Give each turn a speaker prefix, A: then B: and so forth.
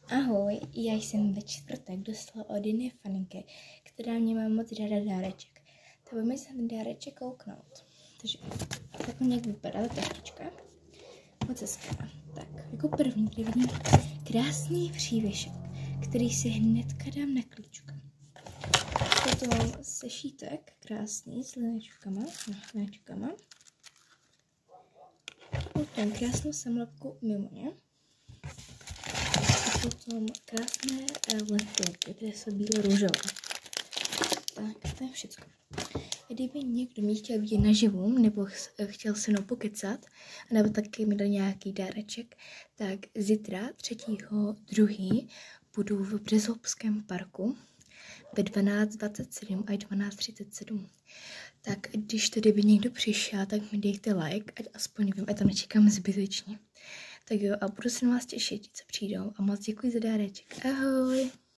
A: Ahoj, já jsem ve čtvrtek dostala od jiné faninky, která mě má moc ráda dáreček. Tak pojďme se na ten dáreček kouknout. Takže tak nějak vypadá ta taštička. Moc hezká. Tak, jako první, kde vidím krásný přívěšek, který si hnedka dám na klíčka. Potom sešítek krásný s linéčkama. Potom krásnou samolepku mimo ně. Potom krásné lentilky, které jsou bílo-růžové. Tak, to je všechno. Kdyby někdo mě chtěl vidět naživu, nebo chtěl se mnou pokecat, nebo taky mi dal nějaký dáreček, tak zítra 3.2. budu v Březovském parku ve 12:27 až 12:37. Tak když tady by někdo přišel, tak mi dejte like, ať aspoň vím, ať tam nečekám zbytečně. Tak jo, a budu se na vás těšit, co přijdou. A moc děkuji za dáreček. Ahoj!